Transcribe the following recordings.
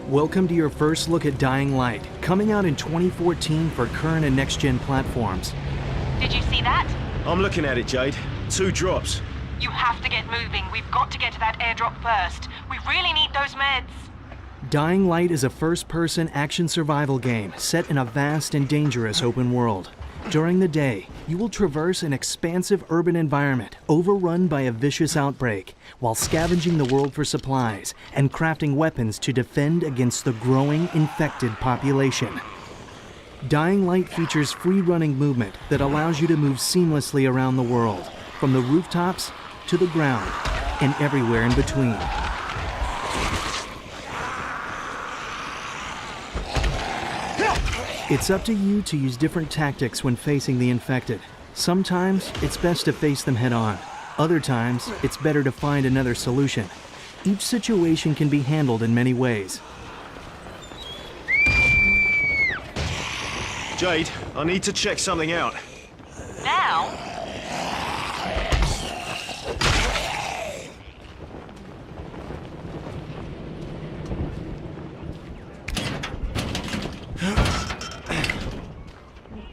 Welcome to your first look at Dying Light, coming out in 2014 for current and next-gen platforms. Did you see that? I'm looking at it, Jade. 2 drops. You have to get moving. We've got to get to that airdrop first. We really need those meds. Dying Light is a first-person action survival game set in a vast and dangerous open world. During the day, you will traverse an expansive urban environment overrun by a vicious outbreak, while scavenging the world for supplies and crafting weapons to defend against the growing infected population. Dying Light features free-running movement that allows you to move seamlessly around the world, from the rooftops to the ground and everywhere in between. It's up to you to use different tactics when facing the infected. Sometimes it's best to face them head on. Other times, it's better to find another solution. Each situation can be handled in many ways. Jade, I need to check something out. Now?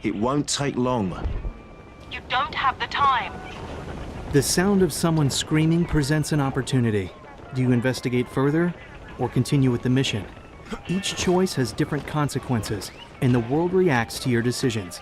It won't take long. You don't have the time. The sound of someone screaming presents an opportunity. Do you investigate further or continue with the mission? Each choice has different consequences, and the world reacts to your decisions.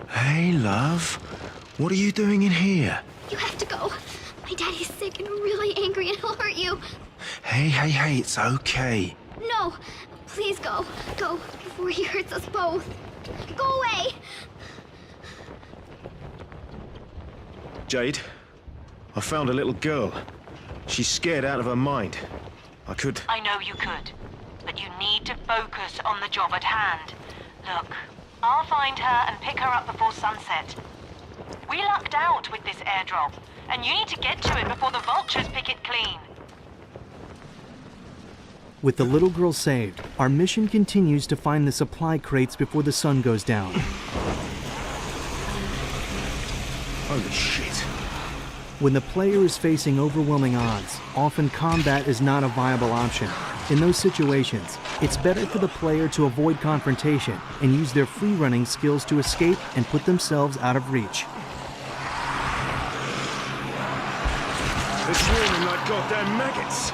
Hey, love. What are you doing in here? You have to go. My daddy's sick and really angry and he'll hurt you. Hey, it's okay. No, please go. Go before he hurts us both. Go away. Jade, I found a little girl. She's scared out of her mind. I know you could, but you need to focus on the job at hand. Look, I'll find her and pick her up before sunset. We lucked out with this airdrop, and you need to get to it before the vultures pick it clean. With the little girl saved, our mission continues to find the supply crates before the sun goes down. Holy shit. When the player is facing overwhelming odds, often combat is not a viable option. In those situations, it's better for the player to avoid confrontation and use their free-running skills to escape and put themselves out of reach. They're swarming like goddamn maggots.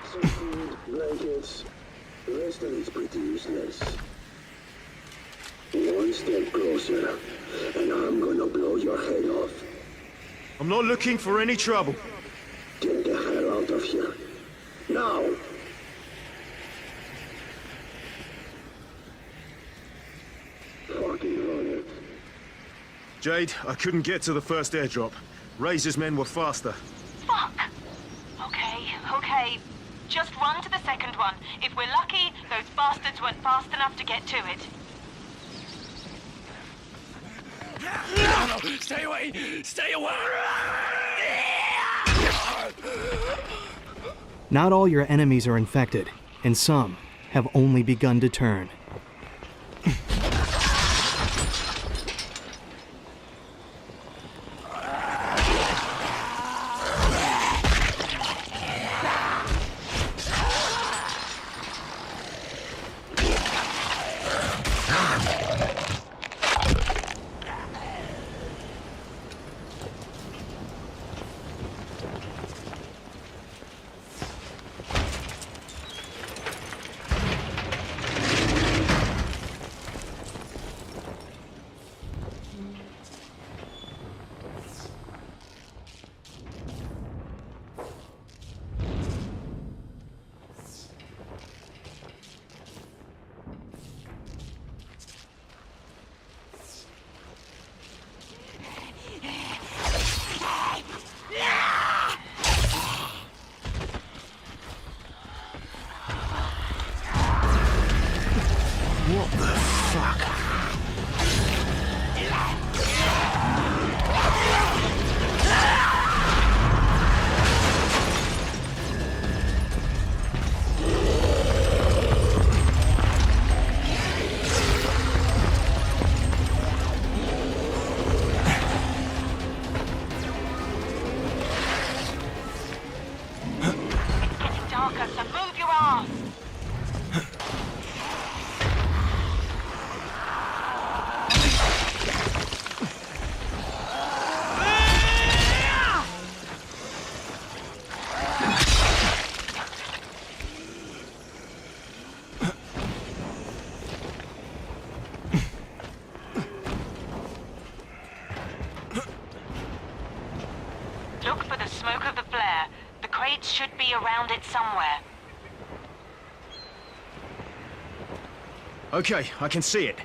Some food, blankets. The rest of it's pretty useless. One step closer, and I'm gonna blow your head off. I'm not looking for any trouble. Get the hell out of here. Now! Fucking run it. Jade, I couldn't get to the first airdrop. Razor's men were faster. Fuck! Okay. Just run to the second one. If we're lucky, those bastards weren't fast enough to get to it. No, stay away! Stay away! Not all your enemies are infected, and some have only begun to turn. crates should be around it somewhere. Okay, I can see it.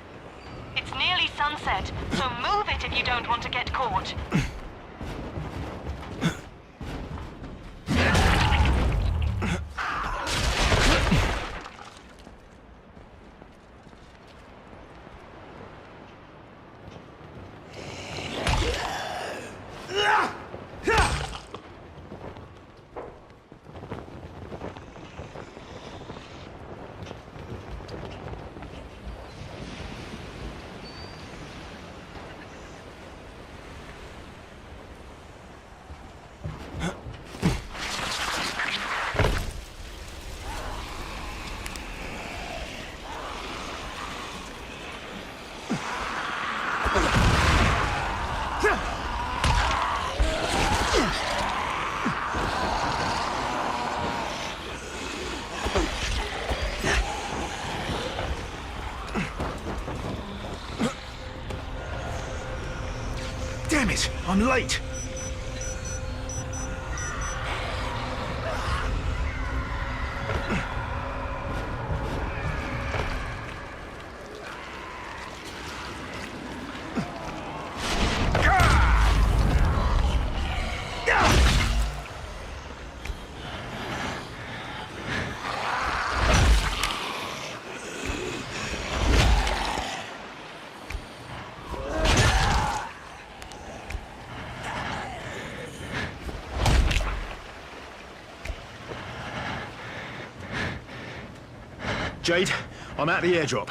It's nearly sunset, so move it if you don't want to get caught. Damn it, I'm late. Jade, I'm at the airdrop.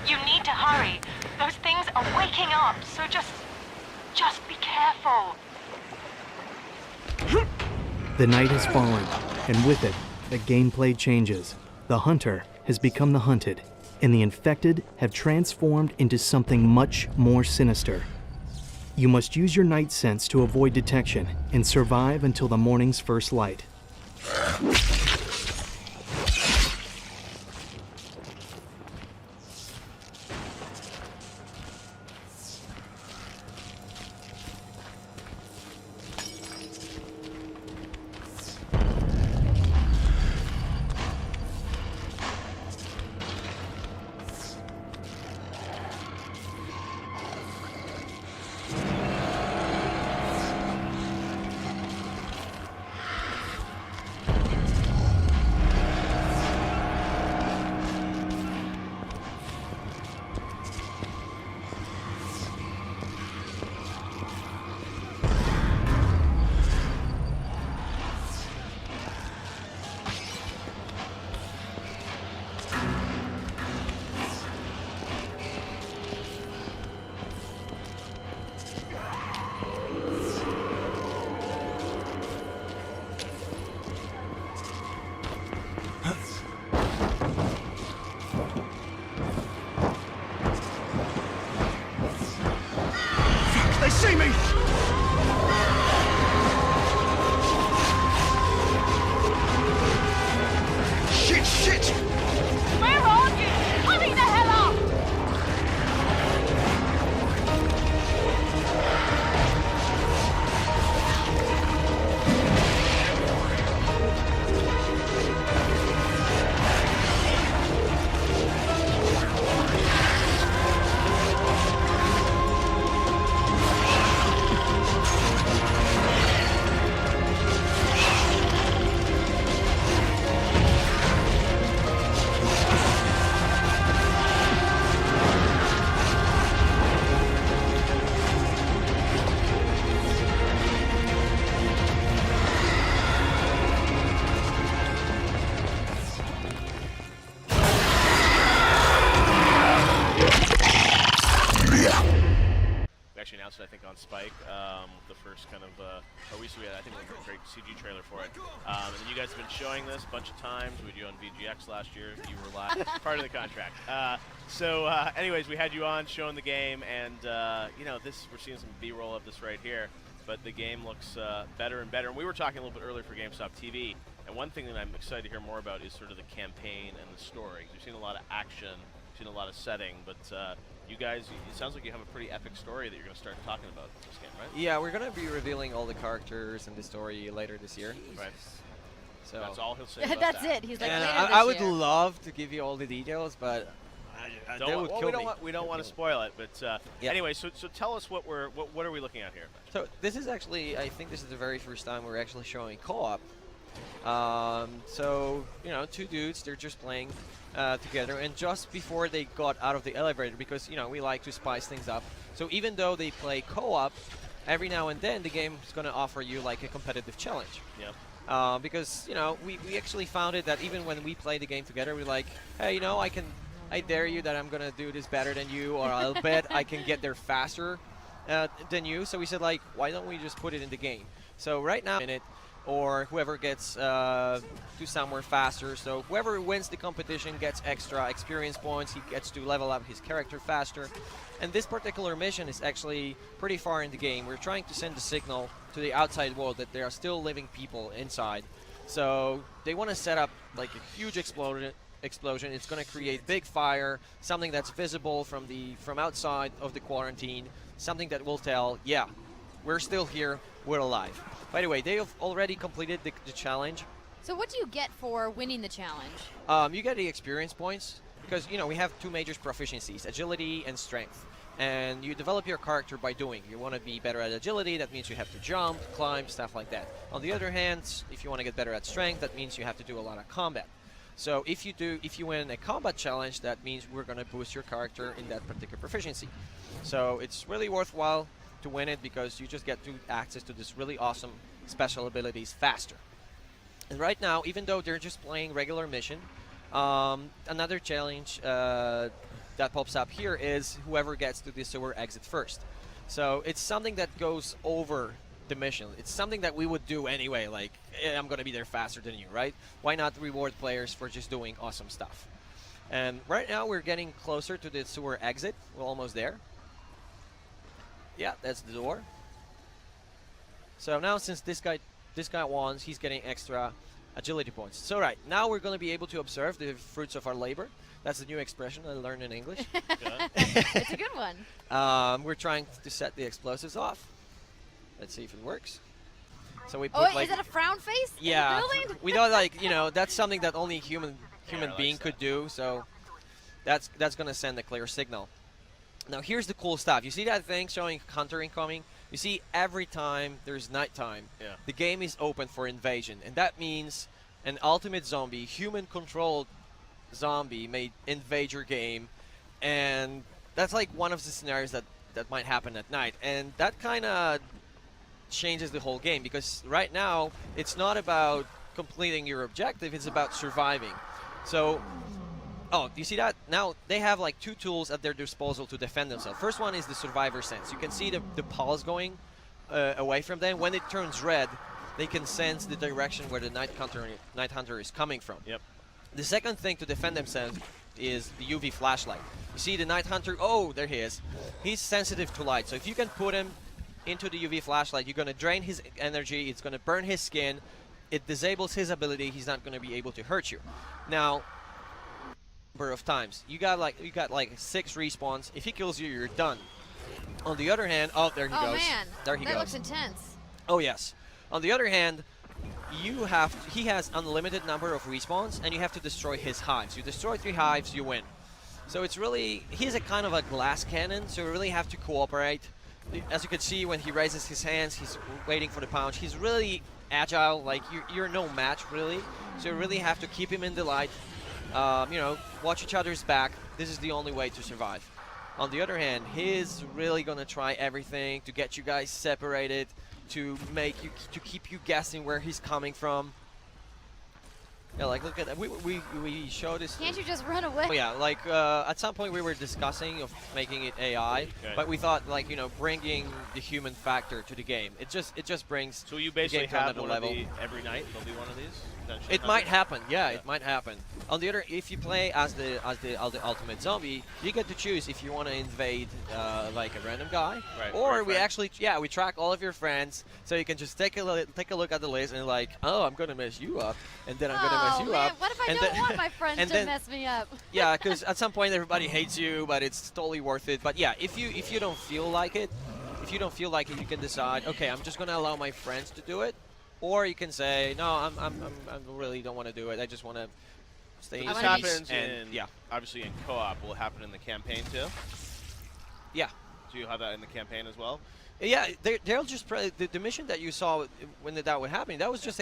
You need to hurry. Those things are waking up, so just be careful. The night has fallen, and with it, the gameplay changes. The hunter has become the hunted, and the infected have transformed into something much more sinister. You must use your night sense to avoid detection and survive until the morning's first light. They see me! Shit, shit! Where are you? Hurry the hell up! Actually announced it, I think, on Spike, the first kind of, we had, I think, a great CG trailer for it. And then you guys have been showing this a bunch of times. We did you on VGX last year. You were live, part of the contract. Anyways, we had you on showing the game, and, you know, we're seeing some B-roll of this right here, but the game looks better and better. And we were talking a little bit earlier for GameStop TV, and one thing that I'm excited to hear more about is sort of the campaign and the story. We've seen a lot of action, seen a lot of setting, but you guys, it sounds like you have a pretty epic story that you're going to start talking about in this game, right? Yeah, we're going to be revealing all the characters and the story later this year. Right. So That's all he'll say about That's that. it. He's like, and later I this would year. love to give you all the details, but they would kill me. We don't want to spoil it, but Yeah. anyway, so tell us what are we looking at here? So this is actually, I think this is the very first time we're actually showing co-op. So, you know, two dudes, they're just playing together, and just before they got out of the elevator, because, you know, we like to spice things up. So even though they play co-op, every now and then the game is going to offer you like a competitive challenge. Yep. Because, you know, we actually found it that even when we play the game together, we're like, hey, you know, I dare you that I'm going to do this better than you, or I'll bet I can get there faster than you. So we said, like, why don't we just put it in the game? So right now, in it, or whoever gets to somewhere faster. So whoever wins the competition gets extra experience points. He gets to level up his character faster. And this particular mission is actually pretty far in the game. We're trying to send a signal to the outside world that there are still living people inside. So they want to set up like a huge explosion. It's going to create big fire, something that's visible from outside of the quarantine, something that will tell, yeah, we're still here, we're alive. By the way, they have already completed the challenge. So what do you get for winning the challenge? You get the experience points because, you know, we have two major proficiencies, agility and strength. And you develop your character by doing. You want to be better at agility, that means you have to jump, climb, stuff like that. On the other hand, if you want to get better at strength, that means you have to do a lot of combat. So if you win a combat challenge, that means we're going to boost your character in that particular proficiency. So it's really worthwhile to win it because you just get to access to this really awesome special abilities faster. And right now, even though they're just playing regular mission, another challenge that pops up here is whoever gets to the sewer exit first. So it's something that goes over the mission. It's something that we would do anyway, like, I'm going to be there faster than you, right? Why not reward players for just doing awesome stuff? And right now we're getting closer to the sewer exit. We're almost there. Yeah, that's the door. So now since this guy won, he's getting extra agility points. So right, now we're going to be able to observe the fruits of our labor. That's a new expression I learned in English. It's a good one. We're trying to set the explosives off. Let's see if it works. So we put Oh, like, is that a frown face? yeah, In the building? we know, like, you know, that's something that only a human being likes could that. do. So that's gonna send a clear signal. Now here's the cool stuff. You see that thing showing hunter incoming? You see, every time there's nighttime, the game is open for invasion, and that means an ultimate zombie, human-controlled zombie, may invade your game, and that's like one of the scenarios that might happen at night, and that kind of changes the whole game because right now it's not about completing your objective, it's about surviving. So, oh, do you see that? Now they have like two tools at their disposal to defend themselves. First one is the survivor sense. You can see the pulse going away from them. When it turns red, they can sense the direction where the night hunter is coming from. Yep. The second thing to defend themselves is the UV flashlight. You see the night hunter, oh, there he is. He's sensitive to light, so if you can put him into the UV flashlight, you're going to drain his energy, it's going to burn his skin, it disables his ability, he's not going to be able to hurt you. Now, number of times, you got like 6 respawns. If he kills you, you're done. On the other hand, oh, there he goes. Oh man, there he that goes. looks intense. Oh yes. On the other hand, he has unlimited number of respawns, and you have to destroy his hives. You destroy 3 hives, you win. So it's really, he's a kind of a glass cannon, so you really have to cooperate. As you can see, when he raises his hands, he's waiting for the punch. He's really agile, like you're no match really. So you really have to keep him in the light. You know, watch each other's back. This is the only way to survive. On the other hand, he's really gonna try everything to get you guys separated, to keep you guessing where he's coming from. Yeah, like look at that. We showed this. Can't you just run away? Oh, yeah, like at some point we were discussing of making it AI, but we thought, like, you know, bringing the human factor to the game. It just brings. So you basically the game to have another one level. every night. There'll be one of these. It might happen, yeah, it might happen. On the other, if you play as the ultimate zombie, you get to choose if you want to invade like a random guy, or we actually, we track all of your friends, so you can just take a look at the list and like, oh, I'm gonna mess you up, and then I'm gonna mess Oh you man, up. what if I And don't then- want my friends and to then- mess me up? Yeah, because at some point everybody hates you, but it's totally worth it. But yeah, if you don't feel like it, you can decide. Okay, I'm just gonna allow my friends to do it, or you can say, no, I really don't want to do it. I just want to stay in This peace. happens And in, obviously in co-op. Will it happen in the campaign too? yeah. Do you have that in the campaign as well? Yeah, they'll just the mission that you saw when that would happen. That was just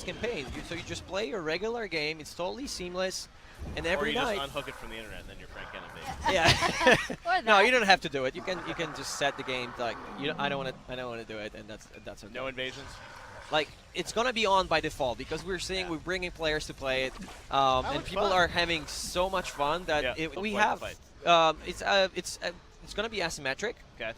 campaign. So you just play your regular game. It's totally seamless, and every or you night. just unhook it from the internet and then your friend can invade. Yeah. Or No, that. you don't have to do it. You can just set the game like I don't want to do it, and that's okay. No invasions. Like it's gonna be on by default because we're bringing players to play it, and looks people fun. are having so much fun that Yeah, we quite have. the fight. It's gonna be asymmetric. Okay.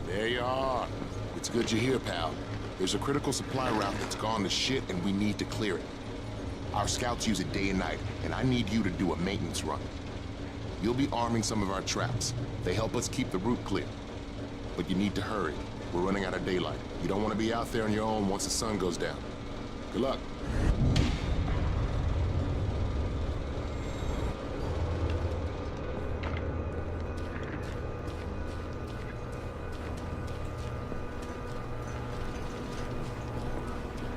There you are. It's good you're here, pal. There's a critical supply route that's gone to shit and we need to clear it. Our scouts use it day and night, and I need you to do a maintenance run. You'll be arming some of our traps. They help us keep the route clear. But you need to hurry. We're running out of daylight. You don't want to be out there on your own once the sun goes down. Good luck.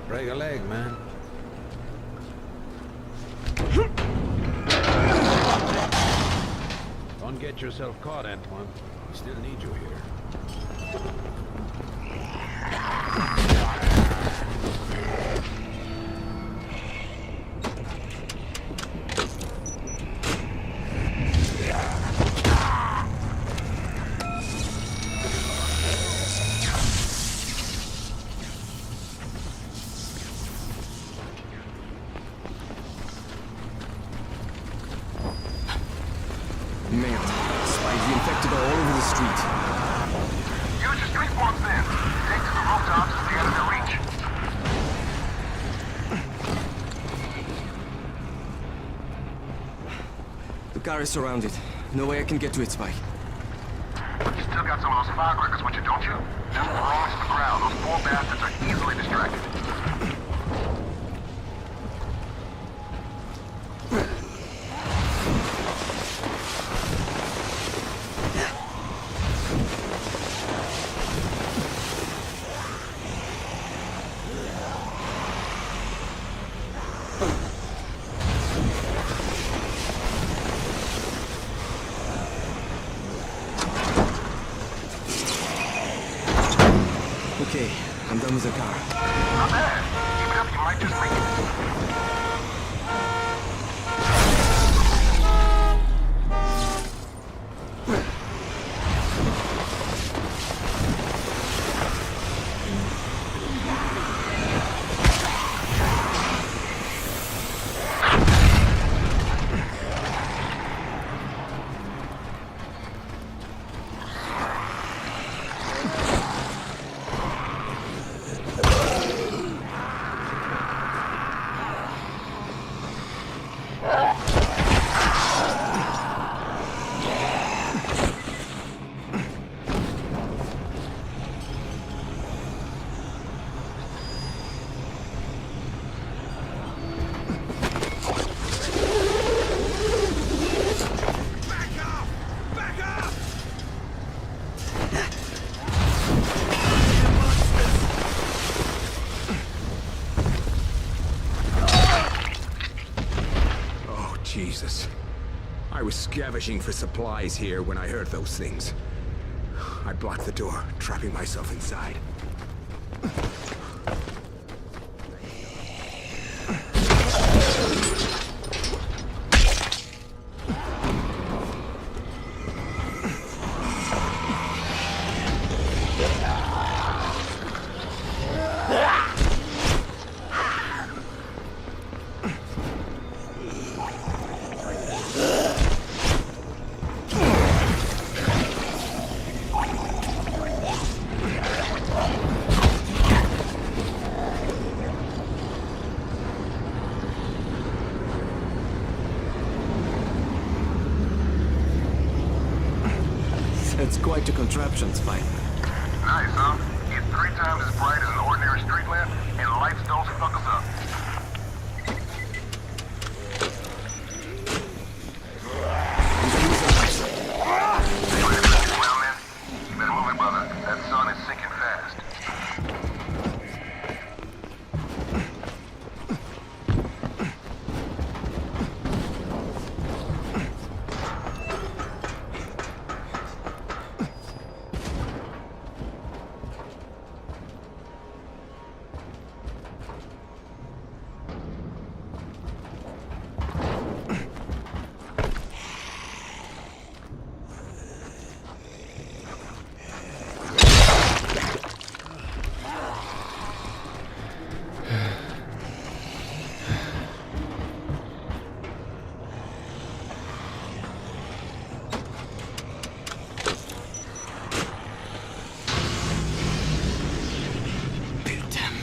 Break a leg, man. Don't get yourself caught, Antoine. We still need you here. Nailed. Spikes the infected all over the street. Use your street walks then. Take to the rooftops at the end of their reach. The car is surrounded. No way I can get to it, Spike. But you still got some of those firecrackers with you, don't you? Just roll into the ground. Those poor bastards are easily distracted. Okay, I'm done with the car. Not bad. Keep it up, you might just make it. Jesus. I was scavenging for supplies here when I heard those things. I blocked the door, trapping myself inside. It's quite a contraption, Spike. Nice, huh? It's 3 times as bright as an ordinary street lamp, and lights don't fuck us up. Well, man, you better move it, brother. That sun is sinking fast.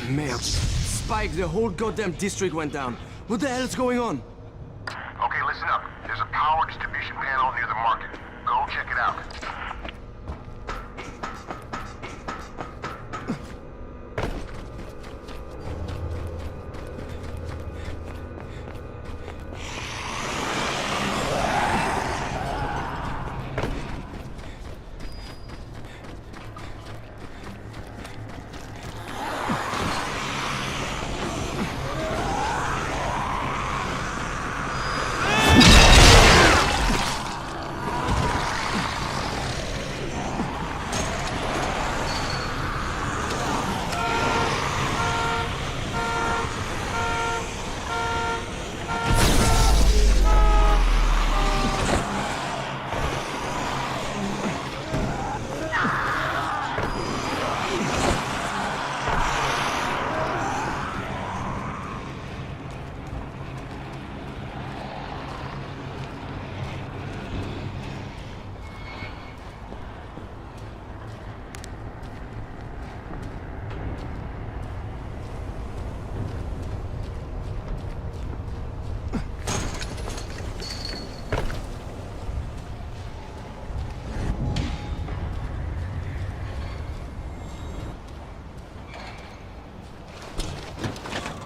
Merde. Spike, the whole goddamn district went down. What the hell is going on? Okay, listen up. There's a power distribution panel near the market. Go check it out.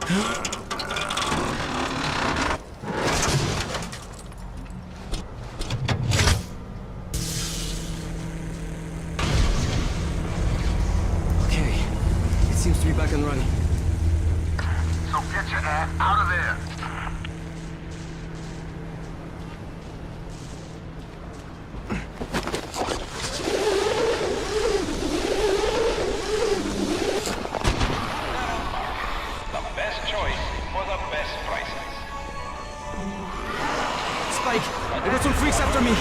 Okay, it seems to be back and running. So get your ass out of there. Spike, I got some freaks after me.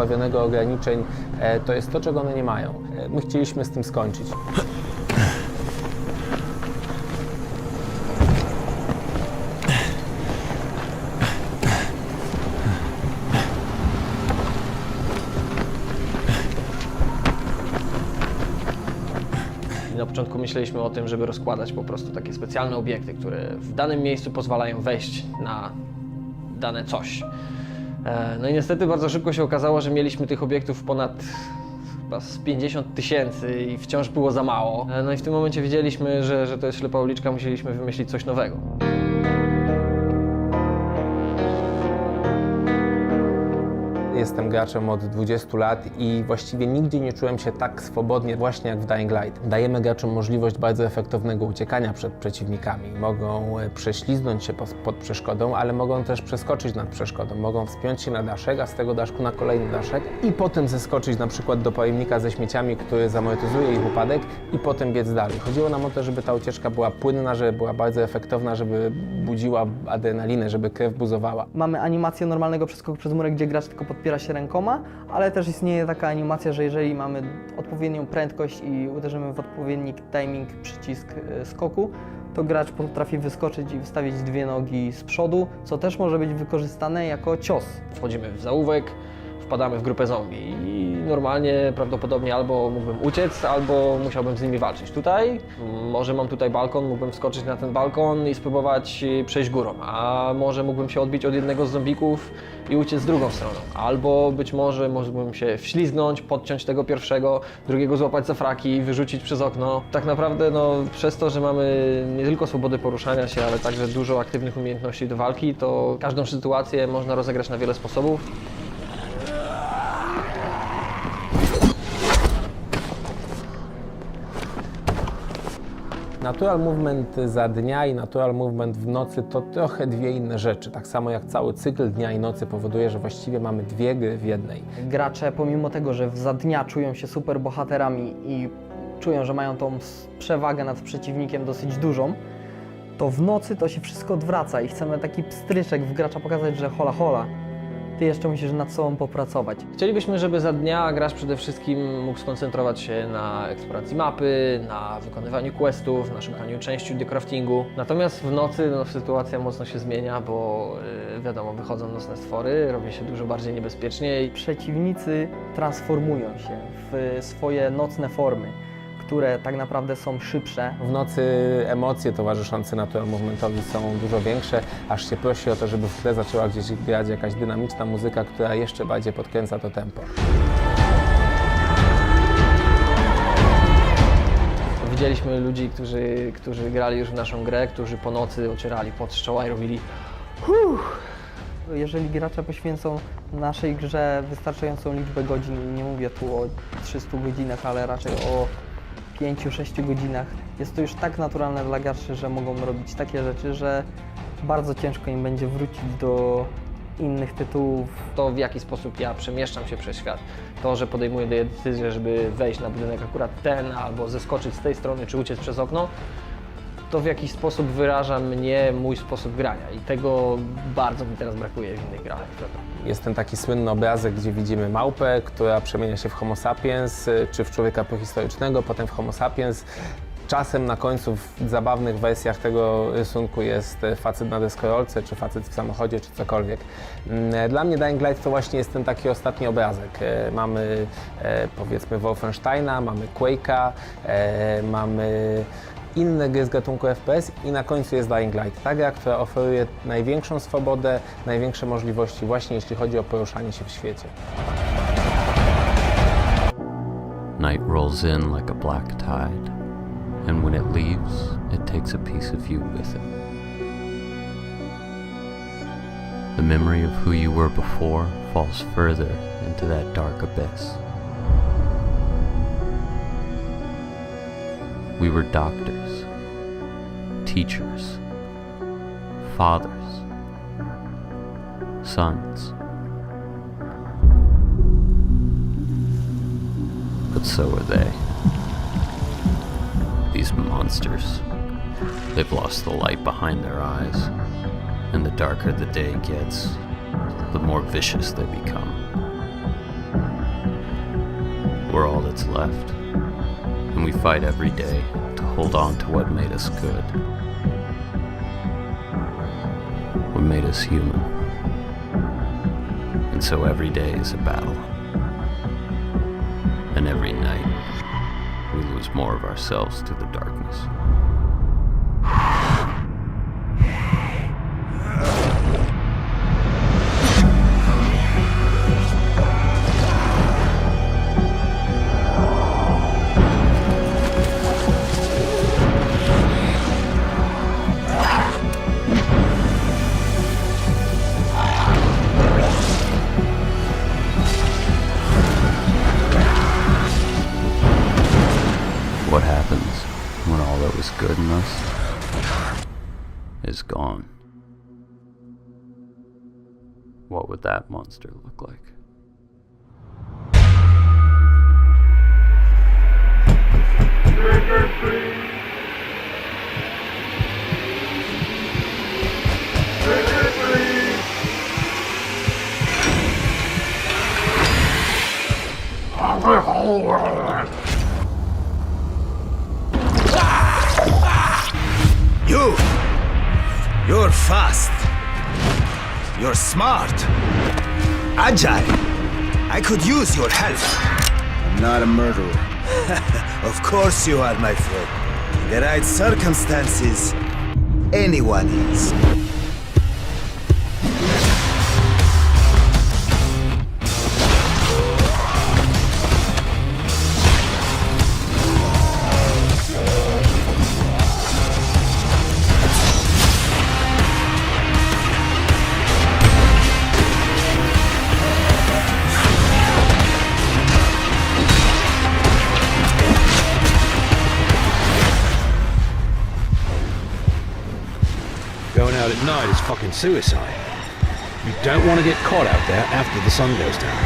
Pozbawionego ograniczeń, to jest to, czego one nie mają. My chcieliśmy z tym skończyć. Na początku myśleliśmy o tym, żeby rozkładać po prostu takie specjalne obiekty, które w danym miejscu pozwalają wejść na dane coś. No i niestety bardzo szybko się okazało, że mieliśmy tych obiektów ponad chyba z 50 000 i wciąż było za mało. No i w tym momencie wiedzieliśmy, że to jest ślepa uliczka, musieliśmy wymyślić coś nowego. Jestem graczem od 20 lat i właściwie nigdzie nie czułem się tak swobodnie właśnie jak w Dying Light. Dajemy graczom możliwość bardzo efektownego uciekania przed przeciwnikami. Mogą prześliznąć się pod przeszkodą, ale mogą też przeskoczyć nad przeszkodą. Mogą wspiąć się na daszek, a z tego daszku na kolejny daszek i potem zeskoczyć na przykład do pojemnika ze śmieciami, który zamortyzuje ich upadek i potem biec dalej. Chodziło nam o to, żeby ta ucieczka była płynna, żeby była bardzo efektowna, żeby budziła adrenalinę, żeby krew buzowała. Mamy animację normalnego przeskoku przez murek, gdzie gracz tylko podpiera się rękoma, ale też istnieje taka animacja, że jeżeli mamy odpowiednią prędkość i uderzymy w odpowiedni timing, przycisk skoku, to gracz potrafi wyskoczyć i wystawić dwie nogi z przodu, co też może być wykorzystane jako cios. Wchodzimy w zaułek, wpadamy w grupę zombie i normalnie prawdopodobnie albo mógłbym uciec, albo musiałbym z nimi walczyć. Tutaj, może mam tutaj balkon, mógłbym wskoczyć na ten balkon i spróbować przejść górą, a może mógłbym się odbić od jednego z zombików i uciec z drugą stroną. Albo być może mógłbym się wślizgnąć, podciąć tego pierwszego, drugiego złapać za fraki i wyrzucić przez okno. Tak naprawdę no, przez to, że mamy nie tylko swobodę poruszania się, ale także dużo aktywnych umiejętności do walki, to każdą sytuację można rozegrać na wiele sposobów. Natural movement za dnia i natural movement w nocy to trochę dwie inne rzeczy. Tak samo jak cały cykl dnia i nocy powoduje, że właściwie mamy dwie gry w jednej. Gracze pomimo tego, że za dnia czują się super bohaterami i czują, że mają tą przewagę nad przeciwnikiem dosyć dużą, to w nocy to się wszystko odwraca i chcemy taki pstryczek w gracza pokazać, że hola hola. ty jeszcze musisz nad sobą popracować. Chcielibyśmy, żeby za dnia gracz przede wszystkim mógł skoncentrować się na eksploracji mapy, na wykonywaniu questów, na szukaniu części do craftingu. Natomiast w nocy sytuacja mocno się zmienia, bo wiadomo, wychodzą nocne stwory, robi się dużo bardziej niebezpiecznie. Przeciwnicy transformują się w swoje nocne formy, które tak naprawdę są szybsze. W nocy emocje towarzyszące natural movementowi są dużo większe, aż się prosi o to, żeby w tle zaczęła gdzieś grać jakaś dynamiczna muzyka, która jeszcze bardziej podkręca to tempo. Widzieliśmy ludzi, którzy grali już w naszą grę, którzy po nocy ocierali pot z czoła i robili Jeżeli gracze poświęcą naszej grze wystarczającą liczbę godzin, nie mówię tu o 300 godzinach, ale raczej o 5-6 godzinach, jest to już tak naturalne dla graczy, że mogą robić takie rzeczy, że bardzo ciężko im będzie wrócić do innych tytułów. To, w jaki sposób ja przemieszczam się przez świat, to, że podejmuję decyzję, żeby wejść na budynek akurat ten, albo zeskoczyć z tej strony, czy uciec przez okno, to w jakiś sposób wyraża mnie mój sposób grania i tego bardzo mi teraz brakuje w innych grach. Jest ten taki słynny obrazek, gdzie widzimy małpę, która przemienia się w homo sapiens, czy w człowieka prehistorycznego, potem w homo sapiens. Czasem na końcu w zabawnych wersjach tego rysunku jest facet na deskorolce, czy facet w samochodzie, czy cokolwiek. Dla mnie Dying Light to właśnie jest ten taki ostatni obrazek. Mamy powiedzmy Wolfensteina, mamy Quake'a, mamy inne gry z gatunku FPS i na końcu jest Dying Light. Ta gra, która oferuje największą swobodę, największe możliwości właśnie jeśli chodzi o poruszanie się w świecie. Night rolls in like a black tide, and when it leaves, it takes a piece of you with it. The memory of who you were before falls further into that dark abyss. We were doctors, teachers, fathers, sons. But so are they. These monsters. They've lost the light behind their eyes, and the darker the day gets, the more vicious they become. We're all that's left. And we fight every day to hold on to what made us good. What made us human. And so every day is a battle. And every night, we lose more of ourselves to the darkness. What happens when all that was good in us is gone? What would that monster look like? You're fast. You're smart. Agile. I could use your help. I'm not a murderer. Of course you are, my friend. In the right circumstances, anyone is. Going out at night is fucking suicide. You don't want to get caught out there after the sun goes down.